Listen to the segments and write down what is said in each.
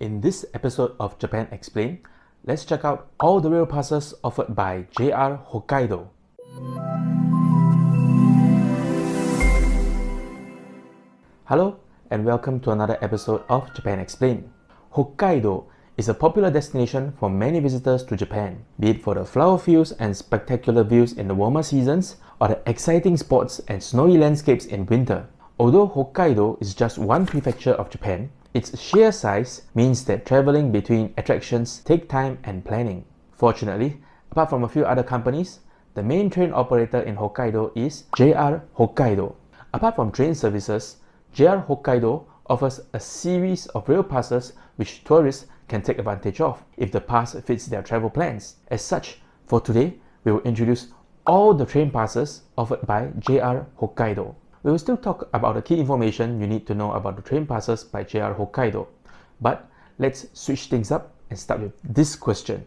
In this episode of Japan Explained, let's check out all the rail passes offered by JR Hokkaido. Hello and welcome to another episode of Japan Explained. Hokkaido is a popular destination for many visitors to Japan, be it for the flower fields and spectacular views in the warmer seasons or the exciting sports and snowy landscapes in winter. Although Hokkaido is just one prefecture of Japan, its sheer size means that traveling between attractions take time and planning. Fortunately, apart from a few other companies, the main train operator in Hokkaido is JR Hokkaido. Apart from train services, JR Hokkaido offers a series of rail passes which tourists can take advantage of if the pass fits their travel plans. As such, for today, we will introduce all the train passes offered by JR Hokkaido. We will still talk about the key information you need to know about the train passes by JR Hokkaido. But let's switch things up and start with this question.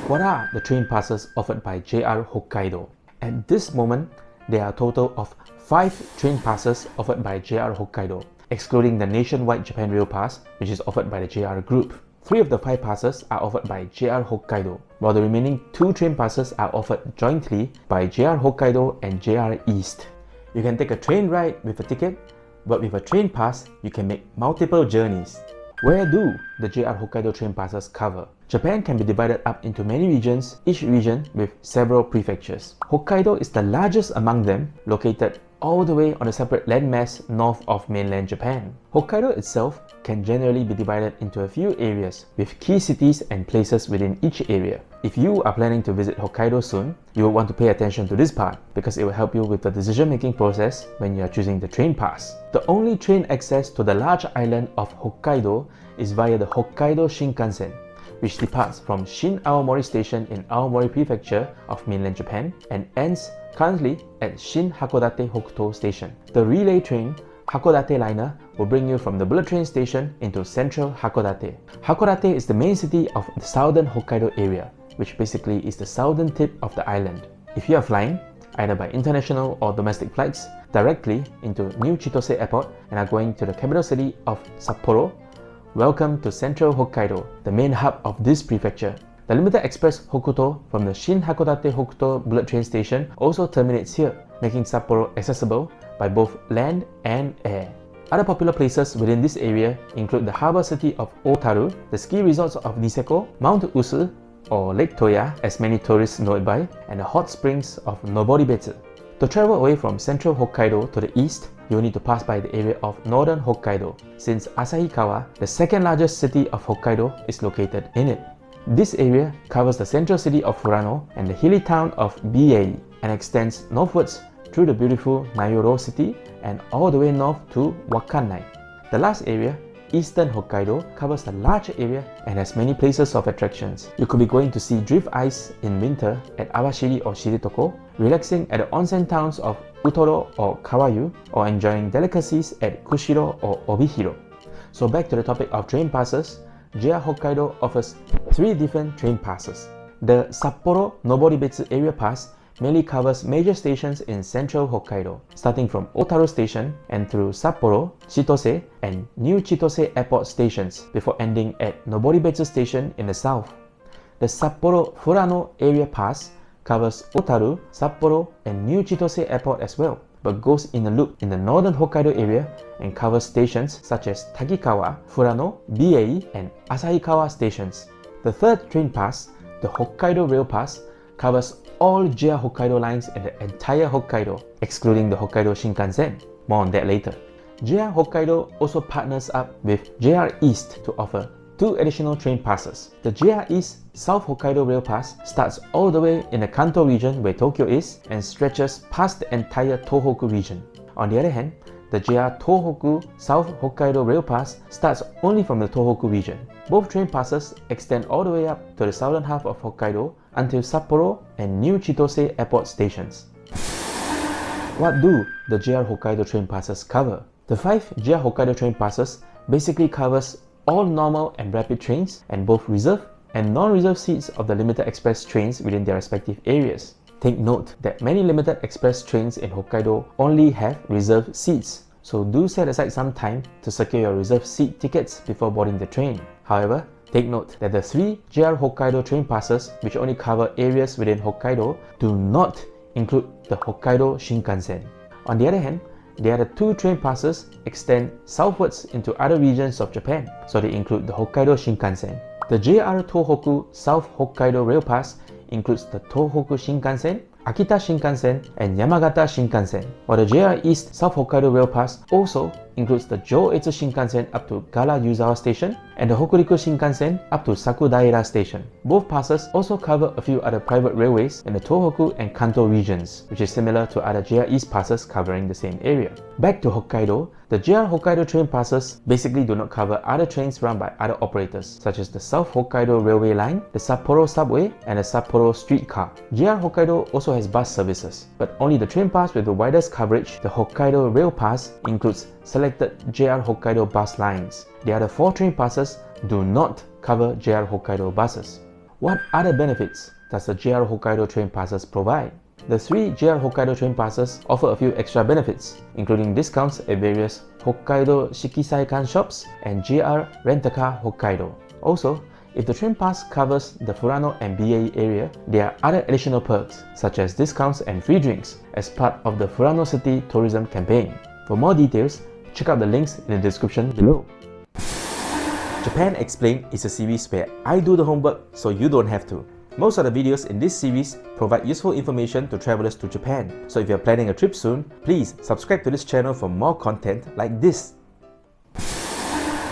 What are the train passes offered by JR Hokkaido? At this moment, there are a total of 5 train passes offered by JR Hokkaido, excluding the nationwide Japan Rail Pass, which is offered by the JR Group. 3 of the 5 passes are offered by JR Hokkaido, while the remaining 2 train passes are offered jointly by JR Hokkaido and JR East. You can take a train ride with a ticket, but with a train pass, you can make multiple journeys. Where do the JR Hokkaido train passes cover? Japan can be divided up into many regions, each region with several prefectures. Hokkaido is the largest among them, located all the way on a separate landmass north of mainland Japan. Hokkaido itself can generally be divided into a few areas, with key cities and places within each area. If you are planning to visit Hokkaido soon, you will want to pay attention to this part because it will help you with the decision-making process when you are choosing the train pass. The only train access to the large island of Hokkaido is via the Hokkaido Shinkansen, which departs from Shin Aomori Station in Aomori Prefecture of mainland Japan and ends currently at Shin Hakodate Hokuto Station. The relay train Hakodate liner will bring you from the bullet train station into central Hakodate. Hakodate is the main city of the southern Hokkaido area, which basically is the southern tip of the island. If you are flying, either by international or domestic flights, directly into New Chitose Airport and are going to the capital city of Sapporo, welcome to central Hokkaido, the main hub of this prefecture. The limited express Hokuto from the Shin Hakodate Hokuto bullet train station also terminates here, making Sapporo accessible by both land and air. Other popular places within this area include the harbour city of Otaru, the ski resorts of Niseko, Mount Usu, or Lake Toya as many tourists know it by, and the hot springs of Noboribetsu. To travel away from central Hokkaido to the east, you will need to pass by the area of northern Hokkaido, since Asahikawa, the second largest city of Hokkaido, is located in it. This area covers the central city of Furano and the hilly town of Biei and extends northwards through the beautiful Nayoro city and all the way north to Wakkanai. The last area, eastern Hokkaido, covers a large area and has many places of attractions. You could be going to see drift ice in winter at Awashiri or Shiritoko, relaxing at the onsen towns of Utoro or Kawayu, or enjoying delicacies at Kushiro or Obihiro. So back to the topic of train passes, JR Hokkaido offers 3 different train passes. The Sapporo Noboribetsu area pass mainly covers major stations in central Hokkaido, starting from Otaru Station and through Sapporo, Chitose, and New Chitose Airport stations before ending at Noboribetsu Station in the south. The Sapporo Furano area pass covers Otaru, Sapporo, and New Chitose Airport as well, but goes in a loop in the northern Hokkaido area and covers stations such as Tagikawa, Furano, Biei, and Asahikawa stations. The third train pass, the Hokkaido Rail Pass, covers all JR Hokkaido lines in the entire Hokkaido, excluding the Hokkaido Shinkansen. More on that later. JR Hokkaido also partners up with JR East to offer 2 additional train passes. The JR East South Hokkaido Rail Pass starts all the way in the Kanto region where Tokyo is and stretches past the entire Tohoku region. On the other hand, the JR Tohoku South Hokkaido Rail Pass starts only from the Tohoku region. Both train passes extend all the way up to the southern half of Hokkaido until Sapporo and New Chitose Airport stations. What do the JR Hokkaido train passes cover? The 5 JR Hokkaido train passes basically covers all normal and rapid trains and both reserved and non-reserved seats of the limited express trains within their respective areas. Take note that many limited express trains in Hokkaido only have reserved seats, so do set aside some time to secure your reserved seat tickets before boarding the train. However, take note that the 3 JR Hokkaido train passes, which only cover areas within Hokkaido, do not include the Hokkaido Shinkansen. On the other hand, the other 2 train passes extend southwards into other regions of Japan, so they include the Hokkaido Shinkansen. The JR Tohoku South Hokkaido Rail Pass includes the Tohoku Shinkansen, Akita Shinkansen, and Yamagata Shinkansen, while the JR East South Hokkaido Rail Pass also includes the Joetsu Shinkansen up to Gala-Yuzawa Station and the Hokuriku Shinkansen up to Sakudaira Station. Both passes also cover a few other private railways in the Tohoku and Kanto regions, which is similar to other JR East passes covering the same area. Back to Hokkaido, the JR Hokkaido train passes basically do not cover other trains run by other operators, such as the South Hokkaido Railway Line, the Sapporo Subway, and the Sapporo Streetcar. JR Hokkaido also has bus services, but only the train pass with the widest coverage, the Hokkaido Rail Pass, includes selected JR Hokkaido bus lines. The other 4 train passes do not cover JR Hokkaido buses. What other benefits does the JR Hokkaido train passes provide? The 3 JR Hokkaido train passes offer a few extra benefits, including discounts at various Hokkaido Shikisaikan shops and JR Rent-A-Car Hokkaido. Also, if the train pass covers the Furano and BAE area, there are other additional perks, such as discounts and free drinks as part of the Furano City tourism campaign. For more details, check out the links in the description below. Japan Explained is a series where I do the homework so you don't have to. Most of the videos in this series provide useful information to travelers to Japan, so if you're planning a trip soon, please subscribe to this channel for more content like this.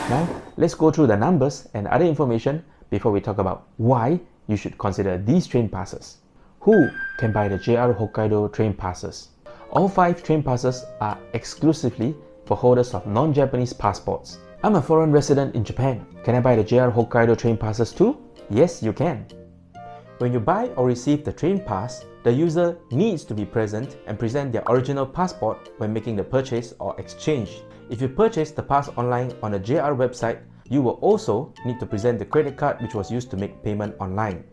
Now, let's go through the numbers and other information before we talk about why you should consider these train passes. Who can buy the JR Hokkaido train passes? All 5 train passes are exclusively for holders of non-Japanese passports. I'm a foreign resident in Japan. Can I buy the JR Hokkaido train passes too? Yes, you can. When you buy or receive the train pass, the user needs to be present and present their original passport when making the purchase or exchange. If you purchase the pass online on the JR website, you will also need to present the credit card which was used to make payment online.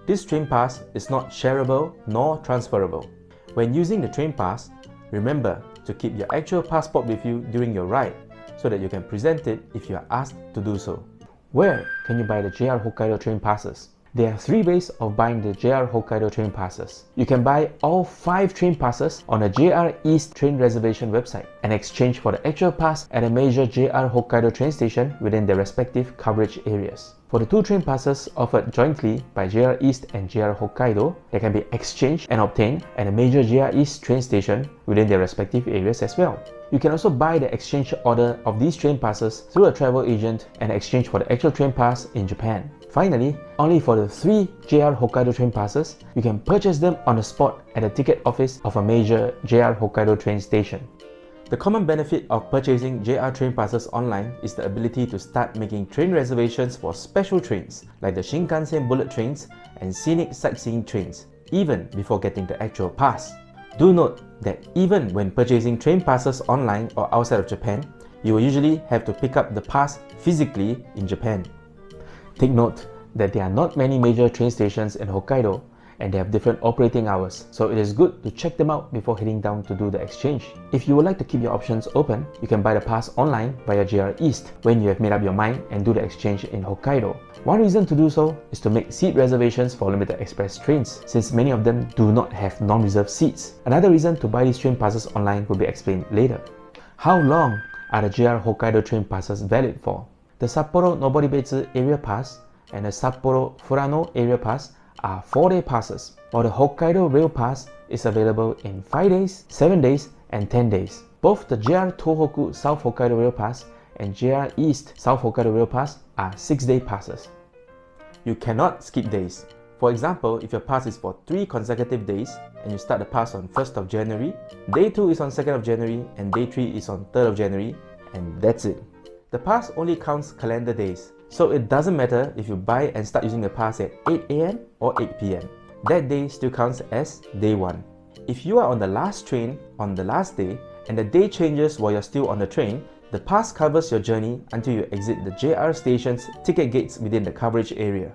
This train pass is not shareable nor transferable. When using the train pass, remember to keep your actual passport with you during your ride so that you can present it if you are asked to do so. Where can you buy the JR Hokkaido train passes? There are 3 ways of buying the JR Hokkaido train passes. You can buy all 5 train passes on the JR East train reservation website and exchange for the actual pass at a major JR Hokkaido train station within their respective coverage areas. For the 2 train passes offered jointly by JR East and JR Hokkaido, they can be exchanged and obtained at a major JR East train station within their respective areas as well. You can also buy the exchange order of these train passes through a travel agent and exchange for the actual train pass in Japan. Finally, only for the 3 JR Hokkaido train passes, you can purchase them on the spot at the ticket office of a major JR Hokkaido train station. The common benefit of purchasing JR train passes online is the ability to start making train reservations for special trains like the Shinkansen bullet trains and scenic sightseeing trains, even before getting the actual pass. Do note that even when purchasing train passes online or outside of Japan, you will usually have to pick up the pass physically in Japan. Take note that there are not many major train stations in Hokkaido and they have different operating hours, so it is good to check them out before heading down to do the exchange. If you would like to keep your options open, you can buy the pass online via JR East when you have made up your mind and do the exchange in Hokkaido. One reason to do so is to make seat reservations for limited express trains, since many of them do not have non-reserved seats. Another reason to buy these train passes online will be explained later. How long are the JR Hokkaido train passes valid for? The Sapporo Noboribetsu Area Pass and the Sapporo Furano Area Pass are 4-day passes, while the Hokkaido Rail Pass is available in 5 days, 7 days, and 10 days. Both the JR Tohoku South Hokkaido Rail Pass and JR East South Hokkaido Rail Pass are 6-day passes. You cannot skip days. For example, if your pass is for 3 consecutive days and you start the pass on 1st of January, day 2 is on 2nd of January, and day 3 is on 3rd of January, and that's it. The pass only counts calendar days, so it doesn't matter if you buy and start using the pass at 8 AM or 8 PM. That day still counts as day 1. If you are on the last train on the last day and the day changes while you're still on the train, the pass covers your journey until you exit the JR station's ticket gates within the coverage area.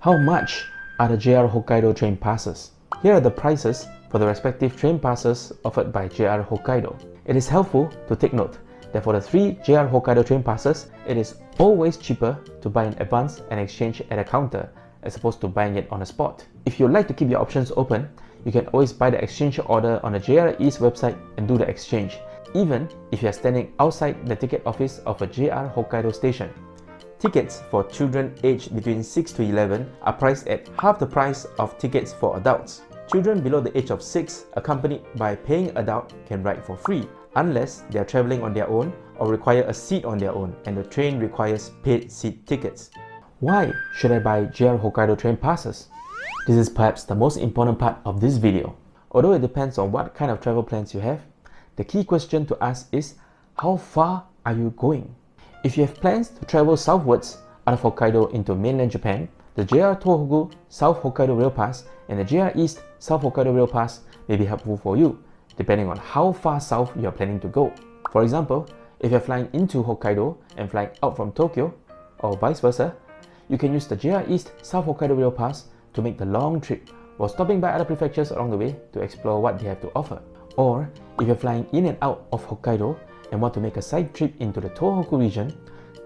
How much are the JR Hokkaido train passes? Here are the prices for for the respective train passes offered by JR Hokkaido. It is helpful to take note that for the 3 JR Hokkaido train passes, it is always cheaper to buy in advance and exchange at a counter as opposed to buying it on the spot. If you'd like to keep your options open, you can always buy the exchange order on the JR East website and do the exchange, even if you are standing outside the ticket office of a JR Hokkaido station. Tickets for children aged between 6 to 11 are priced at half the price of tickets for adults. Children below the age of 6 accompanied by a paying adult can ride for free, unless they are travelling on their own or require a seat on their own and the train requires paid seat tickets. Why should I buy JR Hokkaido train passes? This is perhaps the most important part of this video. Although it depends on what kind of travel plans you have, the key question to ask is, how far are you going? If you have plans to travel southwards out of Hokkaido into mainland Japan, the JR Tohoku South Hokkaido Rail Pass and the JR East South Hokkaido Rail Pass may be helpful for you, depending on how far south you are planning to go. For example, if you are flying into Hokkaido and flying out from Tokyo, or vice versa, you can use the JR East South Hokkaido Rail Pass to make the long trip while stopping by other prefectures along the way to explore what they have to offer. Or, if you're flying in and out of Hokkaido and want to make a side trip into the Tohoku region,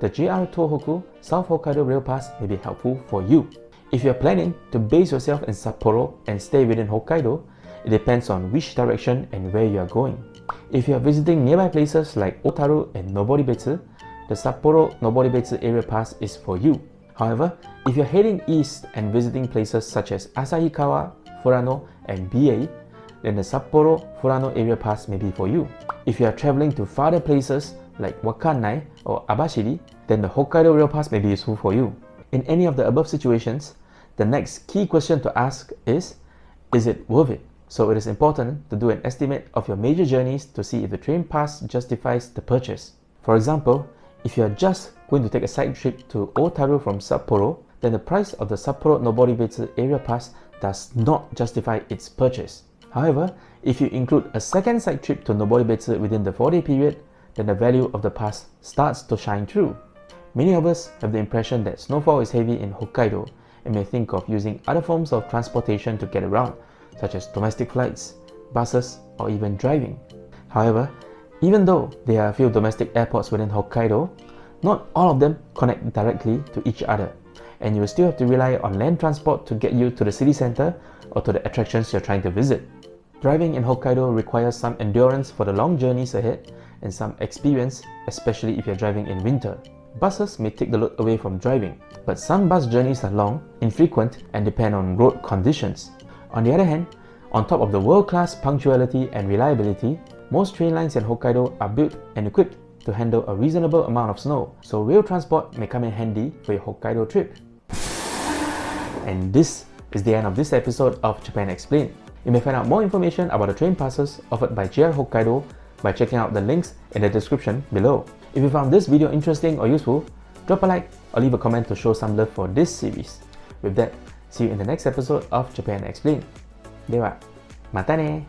the JR Tohoku South Hokkaido Rail Pass may be helpful for you. If you're planning to base yourself in Sapporo and stay within Hokkaido, it depends on which direction and where you are going. If you are visiting nearby places like Otaru and Noboribetsu, the Sapporo Noboribetsu area pass is for you. However, if you're heading east and visiting places such as Asahikawa, Furano, and Biei, then the Sapporo Furano area pass may be for you. If you are traveling to farther places like Wakkanai or Abashiri, then the Hokkaido Rail Pass may be useful for you. In any of the above situations, the next key question to ask is it worth it? So it is important to do an estimate of your major journeys to see if the train pass justifies the purchase. For example, if you are just going to take a side trip to Otaru from Sapporo, then the price of the Sapporo Noboribetsu area pass does not justify its purchase. However, if you include a second side trip to Noboribetsu within the 4-day period, then the value of the pass starts to shine through. Many of us have the impression that snowfall is heavy in Hokkaido and may think of using other forms of transportation to get around, such as domestic flights, buses, or even driving. However, even though there are a few domestic airports within Hokkaido, not all of them connect directly to each other, and you will still have to rely on land transport to get you to the city center or to the attractions you're trying to visit. Driving in Hokkaido requires some endurance for the long journeys ahead and some experience, especially if you're driving in winter. Buses may take the load away from driving, but some bus journeys are long, infrequent, and depend on road conditions. On the other hand, on top of the world-class punctuality and reliability, most train lines in Hokkaido are built and equipped to handle a reasonable amount of snow, so rail transport may come in handy for your Hokkaido trip. And this is the end of this episode of Japan Explained. You may find out more information about the train passes offered by JR Hokkaido by checking out the links in the description below. If you found this video interesting or useful, drop a like or leave a comment to show some love for this series. With that, see you in the next episode of Japan Explained. では、またね